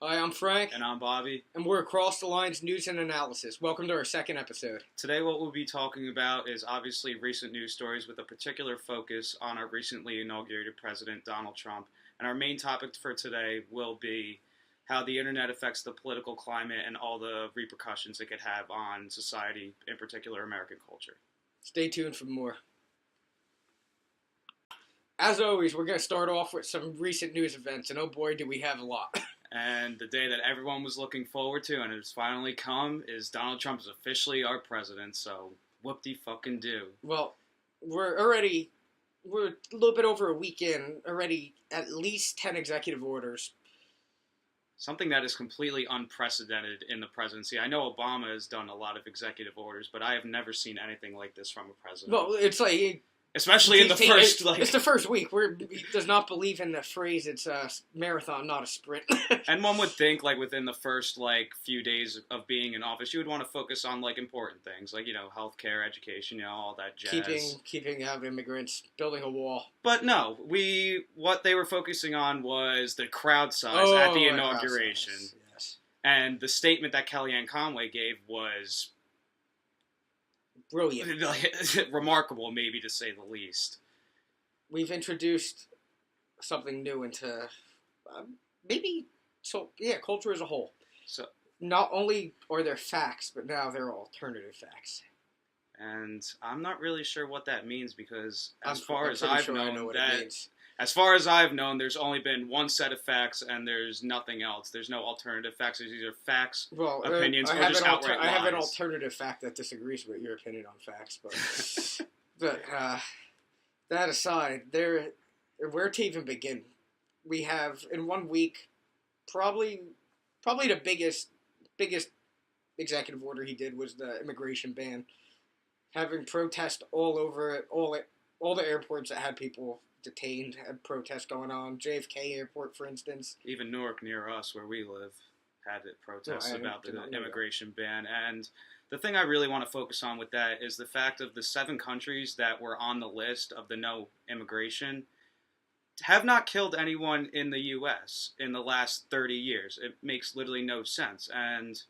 Hi, I'm Frank, And I'm Bobby. and we're Across the Lines News and Analysis. Welcome to our second episode. Today, what we'll be talking about is obviously recent news stories with a particular focus on our recently inaugurated President, Donald Trump. And our main topic for today will be how the internet affects the political climate and all the repercussions it could have on society, in particular American culture. Stay tuned for more. As always, we're going to start off with some recent news events, and oh boy, do we have a lot. And the day that everyone was looking forward to, and it's finally come, is Donald Trump is officially our president, so whoop-de-fucking-do. Well, we're a little bit over a week in, already at least 10 executive orders. Something that is completely unprecedented in the presidency. I know Obama has done a lot of executive orders, but I have never seen anything like this from a president. Well, it's like... Especially in the first, It's the first week. He does not believe in the phrase, it's a marathon, not a sprint. And one would think, like, within the first, few days of being in office, you would want to focus on, important things, like, healthcare, education, all that jazz. Keeping out immigrants, building a wall. But no, what they were focusing on was the crowd size at the inauguration. Yes. And the statement that Kellyanne Conway gave was... brilliant. Remarkable, maybe, to say the least. We've introduced something new into culture as a whole. So, not only are there facts, but now there are alternative facts. And I'm not really sure what that means because As far as I've known, there's only been one set of facts and there's nothing else. There's no alternative facts. There's either facts, opinions, or just outright lies. I have an alternative fact that disagrees with your opinion on facts, but that aside, where to even begin? We have in 1 week, probably the biggest executive order he did was the immigration ban, having protests all over it, all the airports that had people detained, had protests going on. JFK Airport, for instance. Even Newark, near us, where we live, had protests about the immigration ban. And the thing I really want to focus on with that is the fact of the 7 countries that were on the list of the no immigration have not killed anyone in the U.S. in the last 30 years. It makes literally no sense. And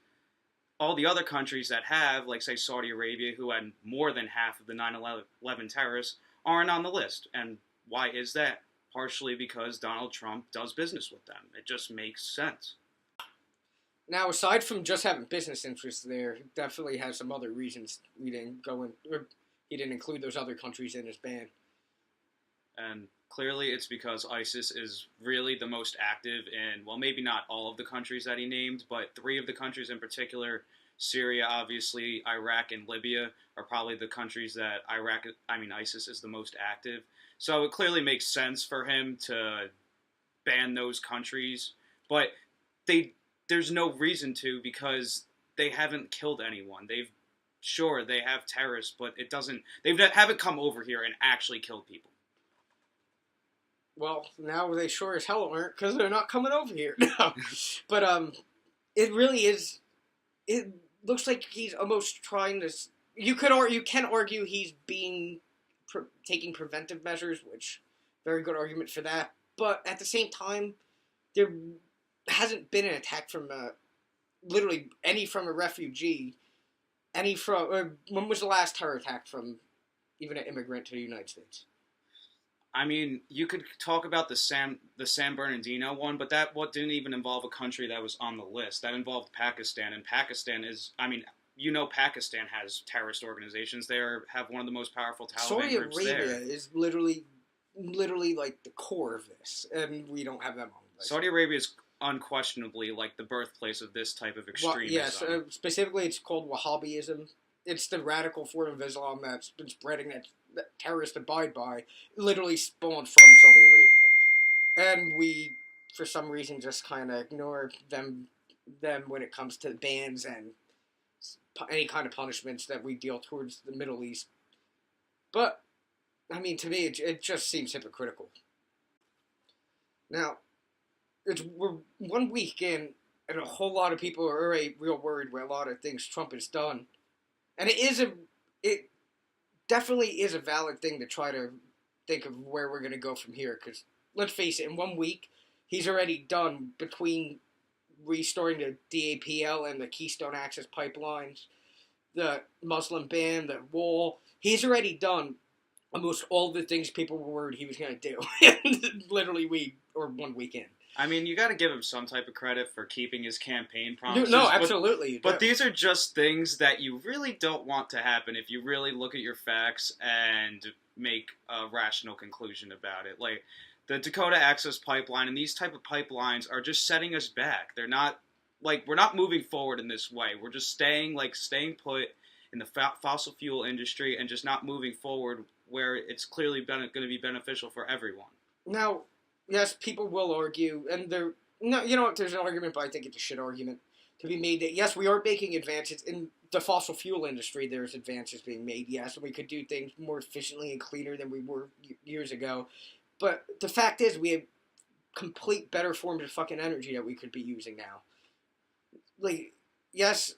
all the other countries that have, like, say, Saudi Arabia, who had more than half of the 9/11 terrorists, aren't on the list. And why is that? Partially because Donald Trump does business with them. It just makes sense. Now, aside from just having business interests there, he definitely has some other reasons he didn't include those other countries in his ban. And clearly it's because ISIS is really the most active in, well, maybe not all of the countries that he named, but 3 of the countries in particular, Syria, obviously, Iraq, and Libya, are probably the countries that ISIS is the most active. So it clearly makes sense for him to ban those countries, but there's no reason to because they haven't killed anyone. They have terrorists, but they haven't come over here and actually killed people. Well, now they sure as hell aren't because they're not coming over here. No. But it really is. It looks like he's almost trying to. You can argue he's taking preventive measures, which very good argument for that. But at the same time, there hasn't been an attack from literally from a refugee, when was the last terror attack from even an immigrant to the United States? I mean, you could talk about the San Bernardino one, but that didn't even involve a country that was on the list. That involved Pakistan, and Pakistan is, Pakistan has terrorist organizations. They have one of the most powerful Taliban groups there. Saudi Arabia is literally like the core of this, and we don't have them on the list. Saudi Arabia is unquestionably like the birthplace of this type of extremism. Yes, specifically it's called Wahhabism. It's the radical form of Islam that's been spreading that terrorists abide by, literally spawned from Saudi Arabia. And we, for some reason, just kind of ignore them when it comes to bans and any kind of punishments that we deal towards the Middle East. But, to me, it just seems hypocritical. Now, we're 1 week in, and a whole lot of people are already real worried with a lot of things Trump has done. And it definitely is a valid thing to try to think of where we're going to go from here. Because, let's face it, in 1 week, he's already done between restoring the DAPL and the Keystone Access pipelines, the Muslim ban, the wall. He's already done almost all the things people were worried he was going to do. Literally, one weekend. I mean, you got to give him some type of credit for keeping his campaign promises. No, absolutely. But these are just things that you really don't want to happen if you really look at your facts and make a rational conclusion about it. Like, the Dakota Access Pipeline and these type of pipelines are just setting us back. They're not, like, we're not moving forward in this way. We're just staying put in the fossil fuel industry and just not moving forward where it's clearly going to be beneficial for everyone. Now, yes, people will argue, and there's an argument, but I think it's a shit argument to be made that, yes, we are making advances in the fossil fuel industry. There's advances being made, yes, and we could do things more efficiently and cleaner than we were years ago. But the fact is, we have complete better forms of fucking energy that we could be using now. Like, yes,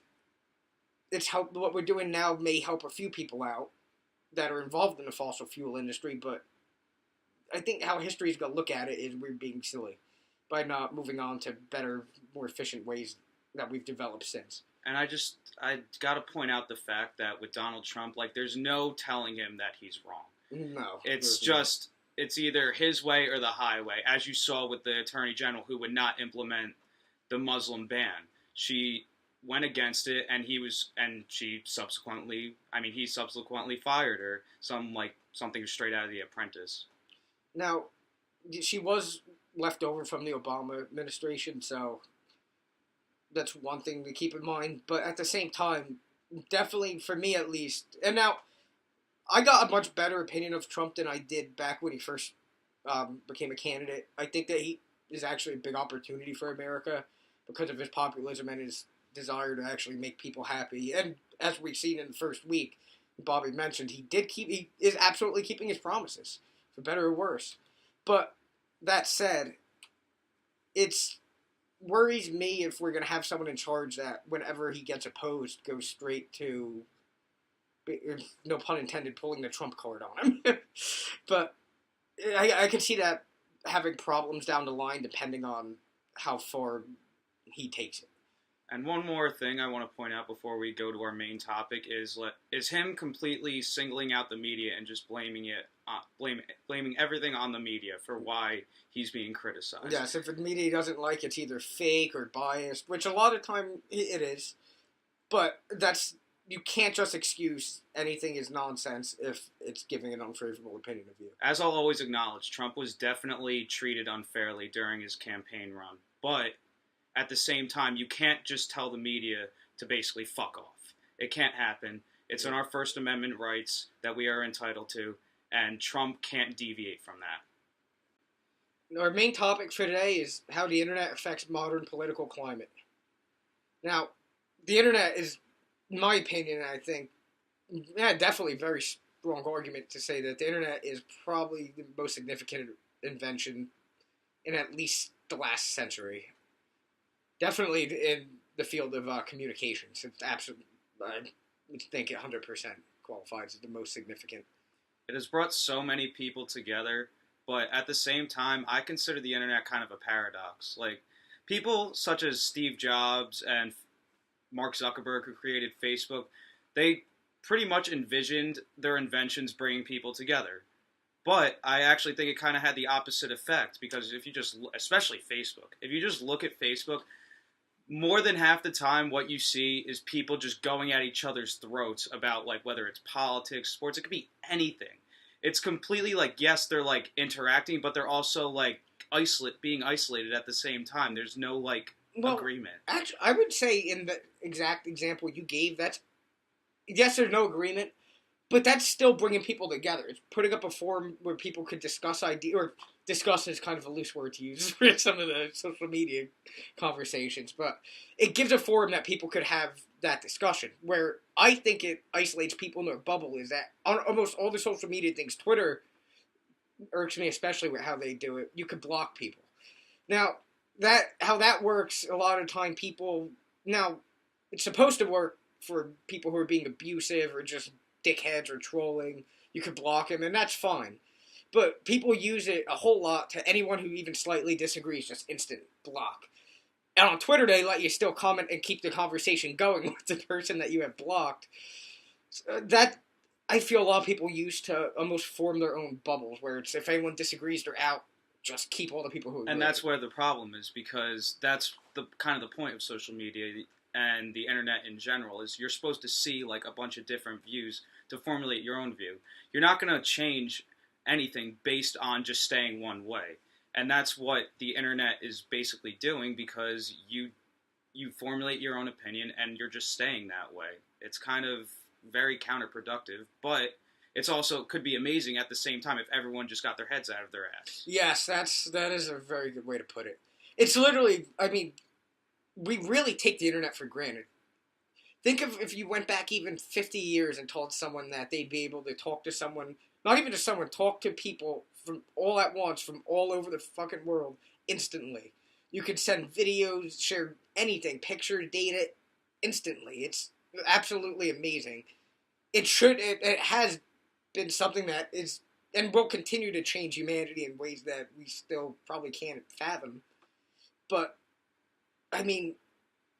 what we're doing now may help a few people out that are involved in the fossil fuel industry, but I think how history is going to look at it is we're being silly by not moving on to better, more efficient ways that we've developed since. And I got to point out the fact that with Donald Trump, like, there's no telling him that he's wrong. No. It's either his way or the highway, as you saw with the Attorney General who would not implement the Muslim ban. She went against it, and he subsequently fired her, something straight out of The Apprentice. Now, she was left over from the Obama administration, so that's one thing to keep in mind. But at the same time, definitely, for me at least, and now, I got a much better opinion of Trump than I did back when he first became a candidate. I think that he is actually a big opportunity for America because of his populism and his desire to actually make people happy. And as we've seen in the first week, Bobby mentioned, he is absolutely keeping his promises, for better or worse. But that said, it worries me if we're going to have someone in charge that whenever he gets opposed goes straight to, no pun intended, pulling the Trump card on him. But I can see that having problems down the line depending on how far he takes it. And one more thing I want to point out before we go to our main topic is him completely singling out the media and just blaming everything on the media for why he's being criticized. Yes, if the media doesn't like it's either fake or biased, which a lot of time it is. But you can't just excuse anything as nonsense if it's giving an unfavorable opinion of you. As I'll always acknowledge, Trump was definitely treated unfairly during his campaign run. But at the same time, you can't just tell the media to basically fuck off. It can't happen. It's in our First Amendment rights that we are entitled to, and Trump can't deviate from that. Our main topic for today is how the internet affects modern political climate. Now, the internet is, in my opinion, I think, definitely a very strong argument to say that the internet is probably the most significant invention in at least the last century. Definitely in the field of communications. It's absolutely, I think 100% qualifies as the most significant. It has brought so many people together, but at the same time, I consider the internet kind of a paradox. Like, people such as Steve Jobs and Mark Zuckerberg, who created Facebook, they pretty much envisioned their inventions bringing people together. But I actually think it kind of had the opposite effect, because if you just, especially Facebook, if you just look at Facebook, more than half the time what you see is people just going at each other's throats about, like, whether it's politics, sports, it could be anything. It's completely like, yes, they're like interacting, but they're also like being isolated at the same time. There's no agreement. Actually, I would say in the exact example you gave, yes, there's no agreement, but that's still bringing people together. It's putting up a forum where people could discuss ideas, or discuss is kind of a loose word to use for some of the social media conversations, but it gives a forum that people could have that discussion. Where I think it isolates people in their bubble is that on almost all the social media things, Twitter irks me especially with how they do it. You could block people. Now, how that works, a lot of time it's supposed to work for people who are being abusive or just dickheads or trolling. You could block them, and that's fine. But people use it a whole lot to anyone who even slightly disagrees, just instant block. And on Twitter, they let you still comment and keep the conversation going with the person that you have blocked. That, I feel a lot of people use to almost form their own bubbles, where it's if anyone disagrees, they're out. Just keep all the people who agree. And that's where the problem is, because that's the kind of the point of social media and the internet in general, is you're supposed to see like a bunch of different views to formulate your own view. You're not going to change anything based on just staying one way. And that's what the internet is basically doing, because you formulate your own opinion and you're just staying that way. It's kind of very counterproductive, but it's also could be amazing at the same time if everyone just got their heads out of their ass. Yes, that is a very good way to put it. It's literally, I mean, we really take the internet for granted. Think of if you went back even 50 years and told someone that they'd be able to talk to someone, not even to someone, talk to people from all at once, from all over the fucking world, instantly. You could send videos, share anything, picture, data, instantly. It's absolutely amazing. It has been something that is, and will continue to change humanity in ways that we still probably can't fathom. But, I mean,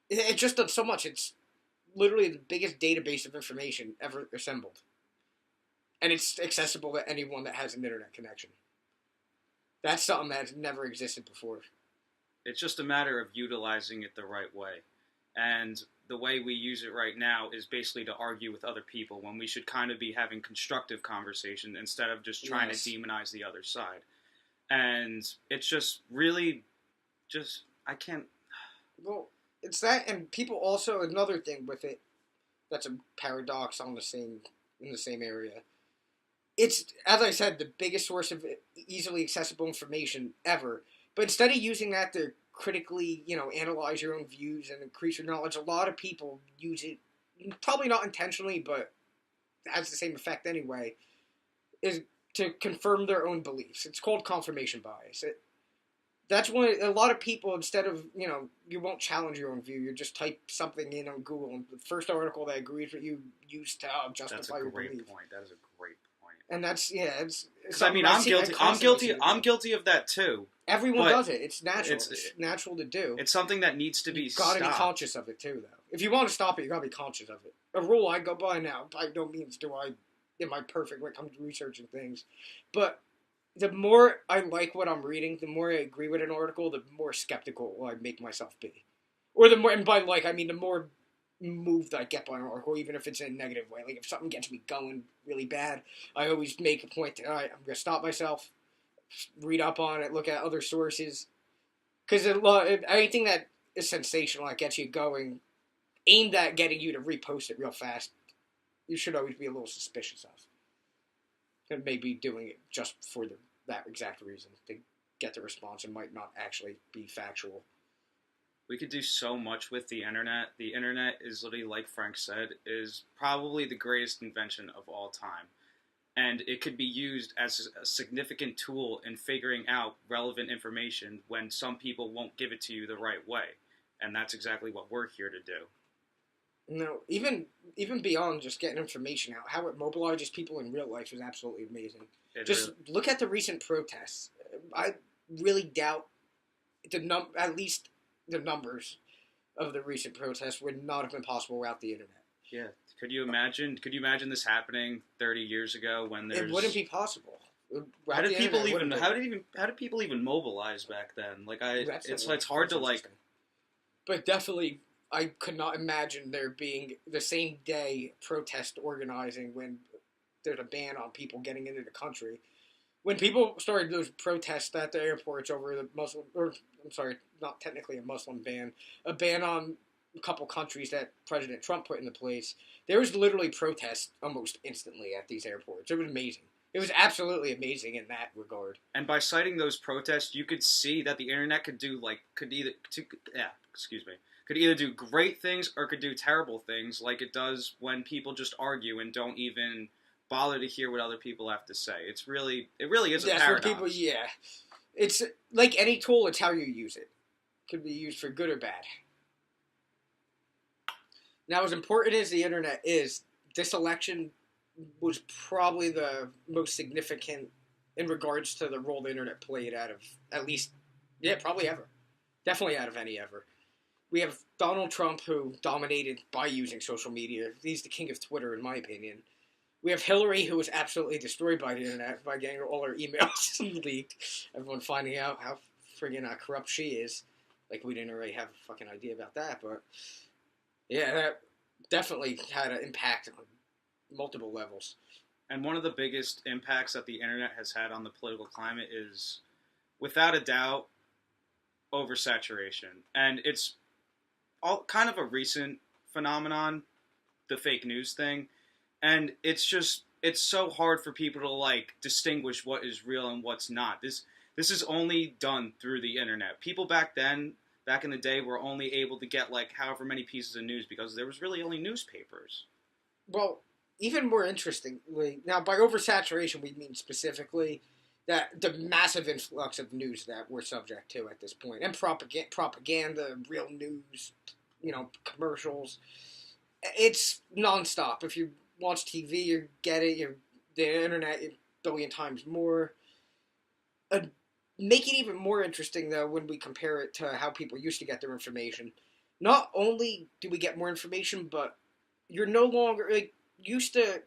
it just does so much. It's literally the biggest database of information ever assembled. And it's accessible to anyone that has an internet connection. That's something that's never existed before. It's just a matter of utilizing it the right way. And the way we use it right now is basically to argue with other people, when we should kind of be having constructive conversation instead of just trying to demonize the other side. And it's just really I can't... Well, it's that, and people also, another thing with it that's a paradox in the same area. It's, as I said, the biggest source of easily accessible information ever. But instead of using that to critically, analyze your own views and increase your knowledge, a lot of people use it, probably not intentionally, but has the same effect anyway, is to confirm their own beliefs. It's called confirmation bias. That's when a lot of people, instead of, you won't challenge your own view, you just type something in on Google, and the first article that agrees with you use to justify your belief. That's a great point. That is a great point. And that's, it's I mean, I'm guilty of that too. Everyone does it. It's natural. It's natural to do. It's something that needs to be stopped. You gotta be conscious of it too, though. If you want to stop it, you gotta be conscious of it. A rule I go by now, by no means am I perfect when it comes to researching things, but the more I like what I'm reading, the more I agree with an article, the more skeptical I make myself be. Or the more, and by I mean the more moved I get by an article, even if it's in a negative way. Like if something gets me going really bad, I always make a point that, all right, I'm going to stop myself, read up on it, look at other sources. Because anything that is sensational, that gets you going, aimed at getting you to repost it real fast, you should always be a little suspicious of. And maybe doing it just for that exact reason, to get the response and might not actually be factual. We could do so much with the internet. The internet is literally, like Frank said, is probably the greatest invention of all time. And it could be used as a significant tool in figuring out relevant information when some people won't give it to you the right way. And that's exactly what we're here to do. No, even beyond just getting information out, how it mobilizes people in real life is absolutely amazing. Look at the recent protests. I really doubt at least the numbers of the recent protests would not have been possible without the internet. Yeah. Could you imagine this happening 30 years ago when there's... It wouldn't be possible. How did people even mobilize back then? It's hard to But definitely, I could not imagine there being the same day protest organizing when there's a ban on people getting into the country. When people started those protests at the airports over the not technically a Muslim ban, a ban on a couple countries that President Trump put into place, there was literally protests almost instantly at these airports. It was amazing. It was absolutely amazing in that regard. And by citing those protests, you could see that the internet could either do great things or could do terrible things, like it does when people just argue and don't even bother to hear what other people have to say. It really is a paradox. It's like any tool, it's how you use it. It could be used for good or bad. Now, as important as the internet is, this election was probably the most significant in regards to the role the internet played out of, at least, probably ever. Definitely out of any ever. We have Donald Trump, who dominated by using social media. He's the king of Twitter, in my opinion. We have Hillary, who was absolutely destroyed by the internet by getting all her emails leaked. Everyone finding out how friggin' corrupt she is. Like, we didn't really have a fucking idea about that, but yeah, that definitely had an impact on multiple levels. And one of the biggest impacts that the internet has had on the political climate is, without a doubt, oversaturation. And it's all kind of a recent phenomenon, the fake news thing. And it's so hard for people to, like, distinguish what is real and what's not. This is only done through the internet. People back in the day, were only able to get, like, however many pieces of news because there was really only newspapers. Well, even more interestingly, now by oversaturation we mean specifically that the massive influx of news that we're subject to at this point, and propaganda, real news, commercials. It's nonstop. If you watch TV, you get it. The internet, a billion times more. Make it even more interesting, though, when we compare it to how people used to get their information. Not only do we get more information, but you're no longer, used to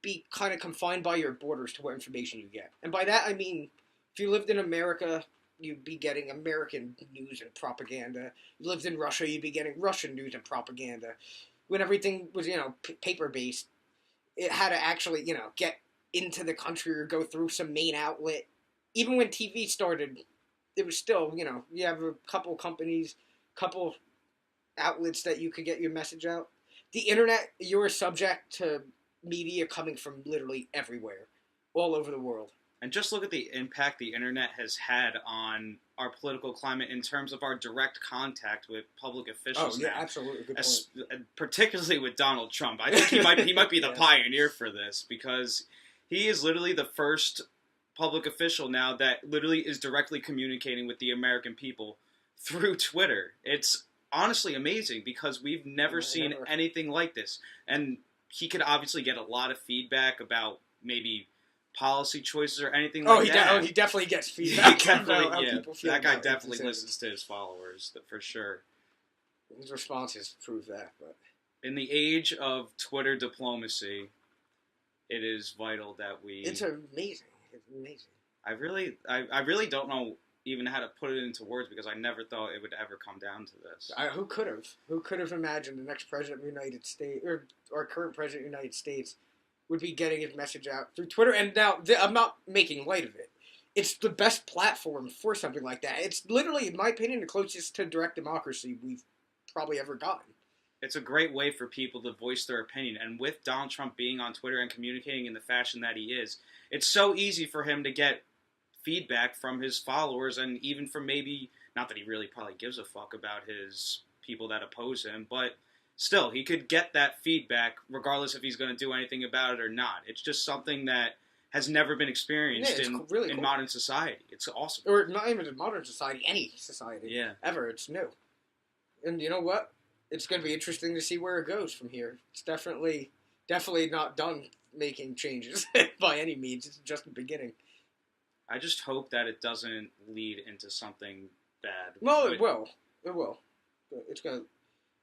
be kind of confined by your borders to what information you get. And by that, I mean, if you lived in America, you'd be getting American news and propaganda. You lived in Russia, you'd be getting Russian news and propaganda. When everything was, paper-based, it had to actually, get into the country or go through some main outlet. Even when TV started, it was still, you have a couple companies, couple outlets that you could get your message out. The internet, you're subject to media coming from literally everywhere, all over the world. And just look at the impact the internet has had on our political climate in terms of our direct contact with public officials. Oh, yeah, now. Absolutely. Good point. Particularly with Donald Trump. I think he might be the pioneer for this, because he is literally the first public official now that literally is directly communicating with the American people through Twitter. It's honestly amazing, because we've never seen anything like this. And he could obviously get a lot of feedback about maybe policy choices or anything like that. He definitely gets feedback. That guy definitely listens to his followers, for sure. His responses prove that. But in the age of Twitter diplomacy, it is vital that we... It's amazing. It's amazing. I really don't know even how to put it into words, because I never thought it would ever come down to this. Who could have? Who could have imagined the next president of the United States, or our current president of the United States, would be getting his message out through Twitter? And now, I'm not making light of it. It's the best platform for something like that. It's literally, in my opinion, the closest to direct democracy we've probably ever gotten. It's a great way for people to voice their opinion. And with Donald Trump being on Twitter and communicating in the fashion that he is, it's so easy for him to get feedback from his followers, and even from maybe, not that he really probably gives a fuck about his people that oppose him, but still, he could get that feedback regardless if he's going to do anything about it or not. It's just something that has never been experienced in modern society. It's awesome. Or not even in modern society, any society. Yeah. Ever. It's new. And you know what? It's going to be interesting to see where it goes from here. It's definitely not done making changes by any means. It's just the beginning. I just hope that it doesn't lead into something bad. Well, it will. It will.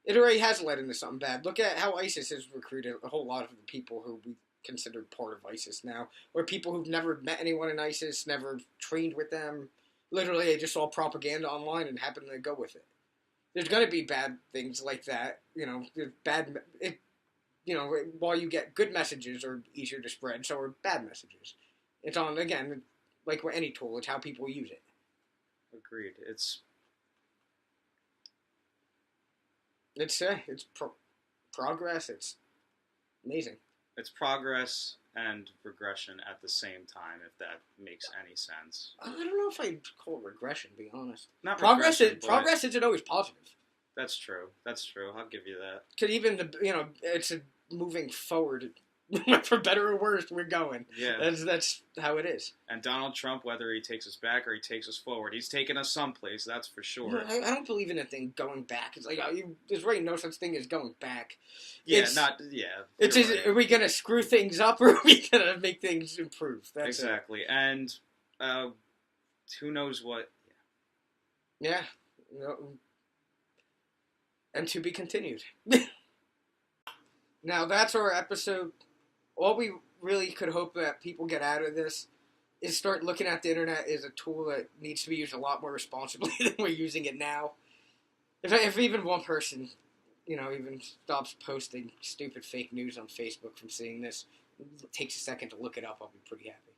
It already has led into something bad. Look at how ISIS has recruited a whole lot of the people who we considered part of ISIS now, or people who've never met anyone in ISIS, never trained with them. Literally, they just saw propaganda online and happened to go with it. There's going to be bad things like that. While you get good messages are easier to spread, so are bad messages. It's on, again, like with any tool, it's how people use it. Agreed. It's progress. It's amazing. It's progress and regression at the same time, if that makes any sense. I don't know if I'd call it regression, to be honest. Not progress. Progress isn't always positive. That's true. I'll give you that. Because even it's moving forward. For better or worse, we're going. Yeah. That's how it is. And Donald Trump, whether he takes us back or he takes us forward, he's taking us someplace, that's for sure. I don't believe in a thing going back. It's like, there's really no such thing as going back. Are we going to screw things up, or are we going to make things improve? That's exactly. It. And who knows what... Yeah. And to be continued. Now, that's our episode. All we really could hope that people get out of this is start looking at the internet as a tool that needs to be used a lot more responsibly than we're using it now. If even one person, even stops posting stupid fake news on Facebook from seeing this, it takes a second to look it up, I'll be pretty happy.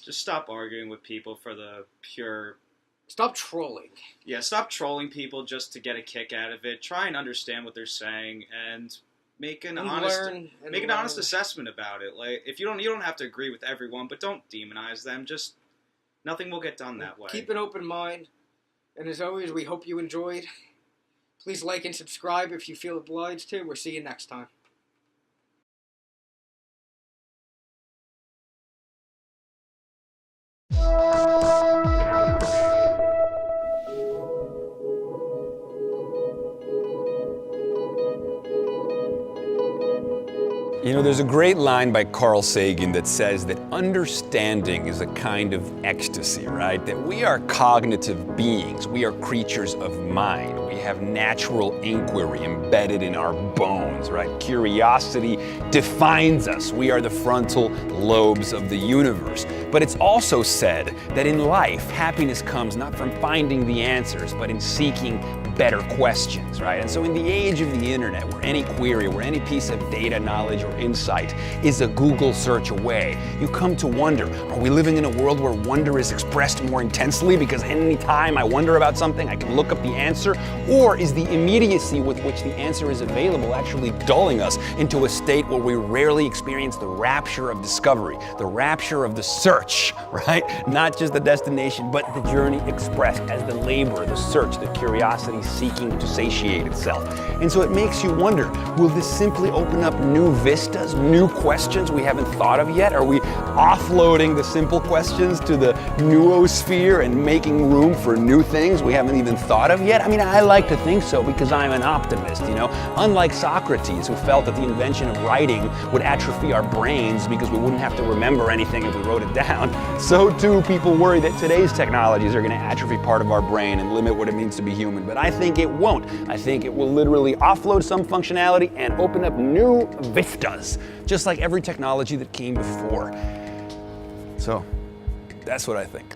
Just stop arguing with people for the pure... Stop trolling. Yeah, stop trolling people just to get a kick out of it. Try and understand what they're saying and make an honest assessment about it. Like, if you don't have to agree with everyone, but don't demonize them. Just nothing will get done that way. Keep an open mind, and as always, we hope you enjoyed. Please like and subscribe if you feel obliged to. We'll see you next time. There's a great line by Carl Sagan that says that understanding is a kind of ecstasy, right? That we are cognitive beings. We are creatures of mind. We have natural inquiry embedded in our bones, right? Curiosity defines us. We are the frontal lobes of the universe. But it's also said that in life, happiness comes not from finding the answers, but in seeking better questions, right? And so in the age of the internet, where any query, where any piece of data, knowledge, or insight is a Google search away, you come to wonder, are we living in a world where wonder is expressed more intensely because any time I wonder about something, I can look up the answer? Or is the immediacy with which the answer is available actually dulling us into a state where we rarely experience the rapture of discovery, the rapture of the search, right? Not just the destination, but the journey expressed as the labor, the search, the curiosity seeking to satiate itself. And so it makes you wonder, will this simply open up new vistas, new questions we haven't thought of yet? Are we offloading the simple questions to the noosphere and making room for new things we haven't even thought of yet? I mean, I like to think so because I'm an optimist, Unlike Socrates, who felt that the invention of writing would atrophy our brains because we wouldn't have to remember anything if we wrote it down, so too people worry that today's technologies are going to atrophy part of our brain and limit what it means to be human. But I think it won't. I think it will literally offload some functionality and open up new vistas, just like every technology that came before. So, that's what I think.